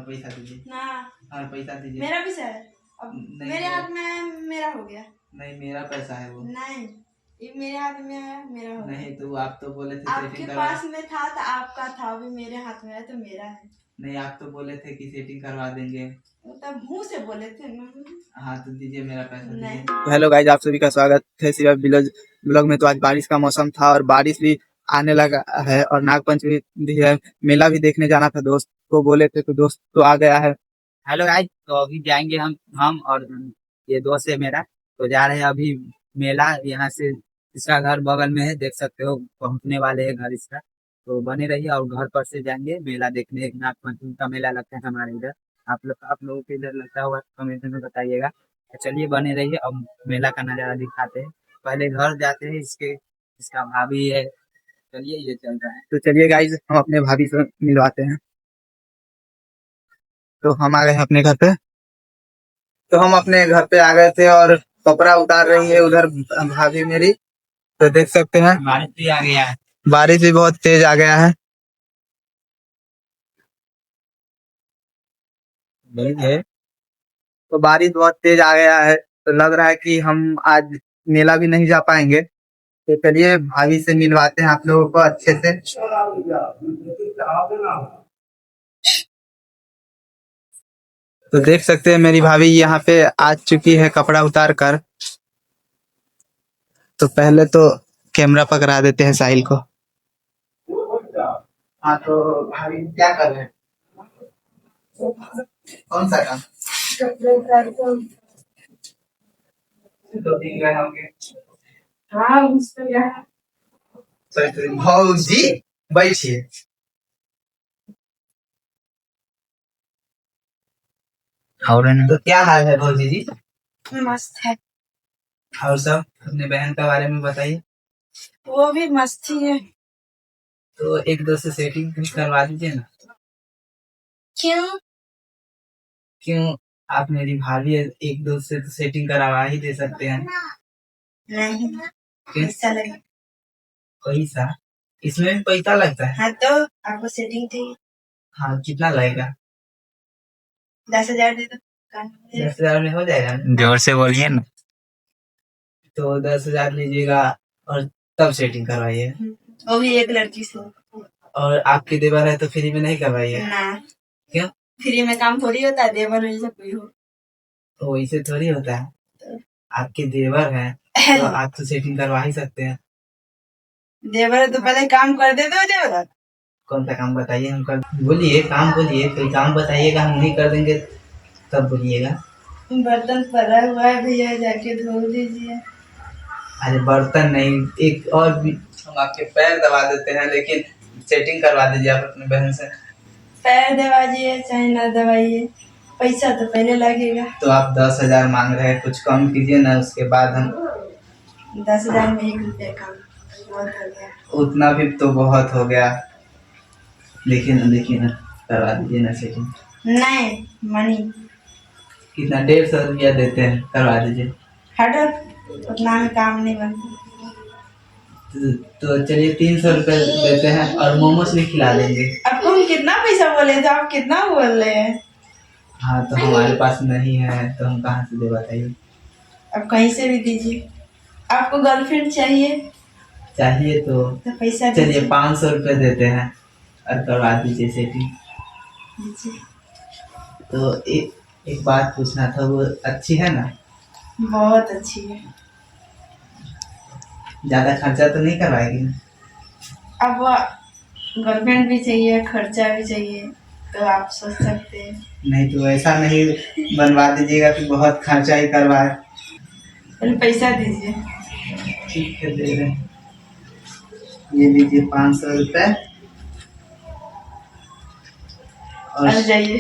पैसा दीजिए ना। और पैसा दीजिए। मेरा पैसा है अब मेरे हाथ में, मेरा हो गया। नहीं मेरा पैसा है वो। नहीं ये मेरे हाथ में है, मेरा हो गया। नहीं तो आप तो बोले थे आपके पास में था तो आपका था, अभी मेरे हाथ में है तो मेरा है। नहीं आप तो बोले थे कि सेटिंग करवा देंगे, तब मुंह से बोले थे ना। हाँ तो दीजिए मेरा पैसा दीजिए। तो हेलो गाइज, आप सभी का स्वागत है सिवा ब्लॉग में। तो आज बारिश का मौसम था और बारिश भी आने लगा है और नागपंचमी भी है। मेला भी देखने जाना था, दोस्त को बोले थे तो दोस्त तो आ गया है। हेलो गाइज, तो अभी जाएंगे हम और ये दोस्त है मेरा, तो जा रहे हैं अभी मेला। यहाँ से इसका घर बगल में है, देख सकते हो, पहुंचने वाले हैं घर इसका। तो बने रहिए और घर पर से जाएंगे मेला देखने। नागपंचमी का मेला लगता है हमारे इधर। आप लोगों के इधर लगता होगा, कमेंट में बताइएगा। चलिए बने रहिए, अब मेला का नजारा दिखाते हैं। पहले घर जाते हैं, इसका भाभी है। चलिए ये चल रहा है, तो चलिए गाइज हम अपने भाभी से मिलवाते हैं। तो हम आ गए हैं अपने घर पे। तो हम अपने घर पे आ गए थे और कपड़ा उतार रही है उधर भाभी मेरी। तो देख सकते हैं बारिश भी आ गया है, बारिश भी बहुत तेज आ गया है। तो बारिश बहुत तेज आ गया है, तो लग रहा है कि हम आज मेला भी नहीं जा पाएंगे। तो चलिए भाभी से मिलवाते हैं आप लोगों को अच्छे से। तो देख सकते हैं मेरी भाभी यहाँ पे आ चुकी है कपड़ा उतार कर। तो पहले तो कैमरा पकड़ा देते हैं साहिल को। हाँ तो भाभी क्या कर रहे हैं? कौन सा काम? तो दिख रहे होंगे। हाँ भौजी बैठिए। तो क्या हाल है भौजी जी? मस्त है। और सब अपने बहन के बारे में बताइए। वो भी मस्त ही है। तो एक दो से सेटिंग करवा दीजिए ना। क्यों? आप मेरी भाभी है, एक दो से तो सेटिंग करवा ही दे सकते हैं। नहीं पैसा लगे। पैसा? इसमें भी पैसा लगता है? हाँ तो आपको सेटिंग चाहिए। हाँ कितना लगेगा? 10,000 दे दो। 10,000 में हो जाएगा? जोर से बोलिए ना। तो 10,000 लीजिएगा और तब सेटिंग करवाइए। वो भी एक लड़की से। और आपके देवर है तो फ्री में नहीं करवाइए? ना। क्यों? फ्री में काम थोड़ी होता है, देवर जैसा कोई हो। तो वैसे थोड़ी होता है, आपके देवर है तो आप तो सेटिंग करवा ही सकते हैं। देवर तो पहले काम कर दे दो। देवर कौन सा काम बताइए, हम कर। बोलिए काम, बोलिए कोई काम बताइएगा, हम नहीं कर देंगे तब बोलिएगा। बर्तन पड़ा हुआ है भैया, जाके धो दीजिए। अरे बर्तन नहीं, एक और भी हम आपके पैर दबा देते हैं, लेकिन सेटिंग करवा दीजिए आप अपनी बहन से। पैर दबाइए चाहे ना दबाइए, पैसा तो पहले लगेगा। तो आप 10,000 मांग रहे हैं, कुछ कम कीजिए ना, उसके बाद हम। 10,000 में 1 रुपया कम बहुत हो गया। उतना भी तो बहुत हो गया। देखिए ना करवा दीजिए ना सेटिंग। नहीं मनी कितना? 150 रुपया देते हैं, करवा दीजिए। हटो, उतना में काम नहीं बनता। तो चलिए 300 रुपये देते हैं और मोमोज भी खिला देंगे। आपको हम कितना पैसा बोले थे, आप कितना बोल रहे हैं? हाँ तो हमारे पास नहीं है तो हम कहाँ से दे बताइए। आप कहीं से भी दीजिए। आपको गर्लफ्रेंड चाहिए तो पैसा चलिए 500 रुपये देते हैं और करवा दीजिए सेटिंग। दीजिए। तो एक बात पूछना था, वो अच्छी है ना? बहुत अच्छी है। ज्यादा खर्चा तो नहीं करवाएगी ना? अब गर्लफ्रेंड भी चाहिए, खर्चा भी चाहिए, तो आप सोच सकते हैं। नहीं तो ऐसा नहीं बनवा दीजिएगा कि बहुत खर्चा ही करवाए। पहले पैसा दीजिए। ठीक है दे रहे हैं, ये लीजिए 500 रुपये। और जाइए।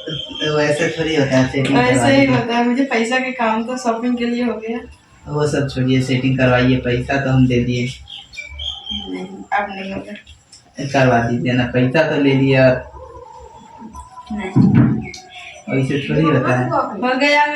तो वैसे थोड़ी होता है सेटिंग। ऐसे ही होता है, मुझे पैसा के काम तो शॉपिंग के लिए हो गया। वो सब छोड़िए, सेटिंग करवाइए, पैसा तो हम दे दिए। नहीं अब नहीं होगा। करवा दीजिए ना, पैसा तो ले लिया। नहीं वैसे थोड़ी होता है। हो गया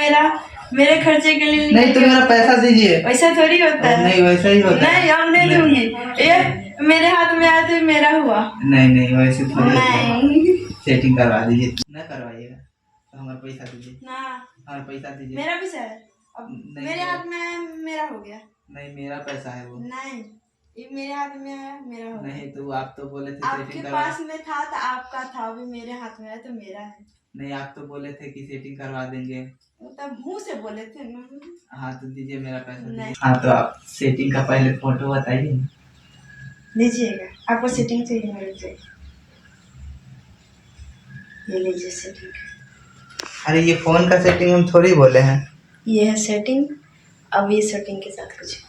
मेरे खर्चे के लिए। नहीं तो मेरा पैसा दीजिए। वैसा थोड़ी होता है। नहीं वैसा ही होता है। नहीं हम नहीं दूंगी। ये मेरे हाथ में आया तो मेरा हुआ। नहीं वैसे थोड़ी। नहीं सेटिंग करवा दीजिए। न करवाइएगा तो हमारा पैसा दीजिए, ना हमारा पैसा दीजिए। मेरा भी है, अब नहीं, मेरे हाथ में है, मेरा हो गया। नहीं मेरा पैसा है वो। नहीं, ये मेरे हाथ में है, मेरा हो गया। नहीं तो आप तो बोले थे आपके सेटिंग करवा। पास में था तो आपका था, अभी मेरे हाथ में है तो मेरा है। नहीं आप तो बोले थे कि सेटिंग करवा देंगे। वो तब मुंह से बोले थे ना। हाँ तो दीजिए मेरा पैसा दीजिए। नहीं। हाँ तो आप सेटिंग का पहले फोटो बताइए ना। लीजिएगा, आपको सेटिंग चाहिए मेरे से, ये लीजिए सेटिंग। अरे ये फोन का सेटिंग हम थोड़ी बोले हैं। ये है सेटिंग, अब ये सेटिंग के साथ कुछ।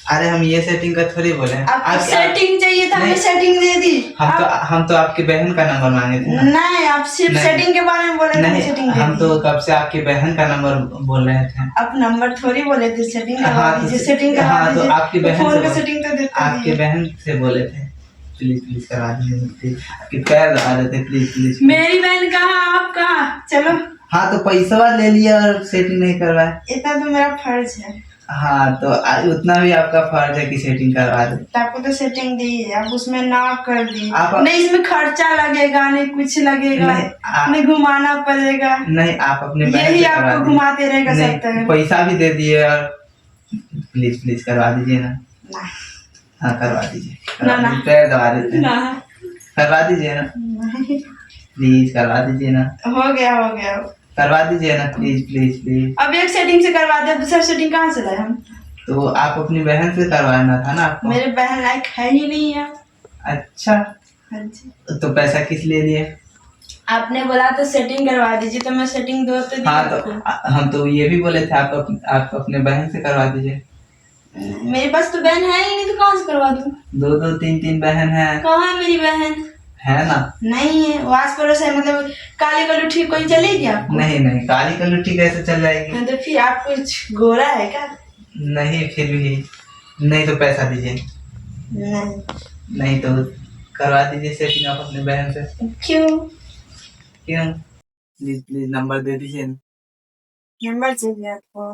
अरे हम ये सेटिंग का थोड़ी बोले हैं। आपको सेटिंग चाहिए था, हमने सेटिंग दे दी। हम तो आपकी बहन का नंबर मांगे थे ना। नहीं, आप सिर्फ नहीं। सेटिंग के बारे में बोले थे, नहीं सेटिंग दे हम दी। तो कब से आपकी बहन का नंबर बोल रहे थे। आप नंबर थोड़ी बोले थे, सेटिंग करवा हाँ दीजिए, सेटिंग करवा हाँ तो दीजिए। आपकी बहन फोन से का सेटिंग तो देते आपकी बहन से बोले थे प्लीज प्लीज करवा दीजिए प्लीज। आपके पैर दबा रहे थे प्लीज प्लीज। मेरी बहन कहाँ, आप कहाँ? चलो। हाँ तो पैसा ले लिया और सेटिंग नहीं करवाया। इतना तो मेरा फर्ज है। हाँ तो उतना भी आपका फर्ज है कि सेटिंग करवा दे। तो आपको तो सेटिंग दी है, आप उसमें ना कर दी। आप नहीं इसमें खर्चा लगेगा, नहीं कुछ लगेगा, नहीं, नहीं घुमाना पड़ेगा। नहीं आप अपने बहन यही से करवा आपको दीजिए। घुमाते रहेगा नहीं, सब तक। पैसा भी दे दिए और प्लीज प्लीज करवा दीजिए ना। ना हाँ करवा दीजिए, ना, ना। पैर दबा देते हैं। ना, करवा दीजिए ना नहीं। प्लीज, करवा दीजिए ना, हो गया हो गया। करवा दीजिए ना प्लीज प्लीज प्लीज। अब एक सेटिंग से करवा दे, दूसरा सेटिंग कहाँ से लाए हम? तो आप अपनी बहन से करवाना था ना आपको। मेरे बहन लायक है ही नहीं है। अच्छा हाँ जी। तो पैसा किस लिए लिए? आपने बोला तो सेटिंग करवा दीजिए, तो मैं सेटिंग दो तो दी हाँ तो आपको। हम तो ये भी बोले थे आप अपने बहन से करवा दीजिए। मेरे पास तो बहन है ही नहीं, तो कहाँ से करवा दूँ? दो दो तीन तीन बहन है। कहाँ है मेरी बहन? है ना? नहीं है, वास पड़ोस है, मतलब काली कलूठी कोई चलेगी आपको? नहीं नहीं काली कलुटी कैसे चल जाएगी? हाँ, तो फिर आप कुछ गोरा है क्या? नहीं फिर भी नहीं तो पैसा दीजिए। नहीं। नहीं तो करवा दीजिए सेटिंग आप अपनी बहन से। क्यों? क्यों? प्लीज प्लीज नंबर दे दीजिए। नंबर चाहिए आपको?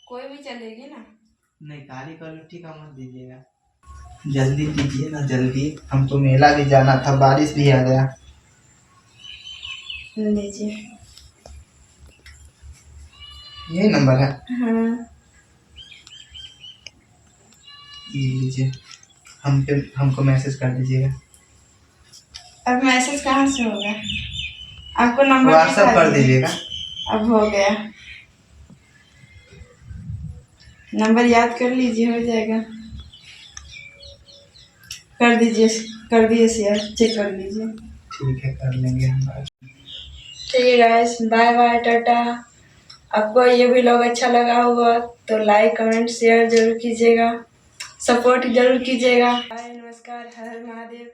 कोई भी चलेगी ना। नहीं काली कलुटी का मत दीजिएगा, जल्दी दीजिए ना जल्दी, हमको मेला भी जाना था, बारिश भी आ गया। लीजिए। यही नंबर है? हाँ। ये लीजिए, हमको मैसेज कर दीजिएगा। अब मैसेज कहाँ से होगा? आपको नंबर व्हाट्सएप कर दीजिएगा। अब हो गया, नंबर याद कर लीजिए, हो जाएगा। कर दीजिए, कर दिए शेयर, चेक कर लीजिए। ठीक है कर लेंगे हम बात। ठीक है गाइस, बाय बाय, टाटा। आपको ये व्लॉग अच्छा लगा होगा तो लाइक कमेंट शेयर जरूर कीजिएगा, सपोर्ट जरूर कीजिएगा। बाय, नमस्कार, हर हर महादेव।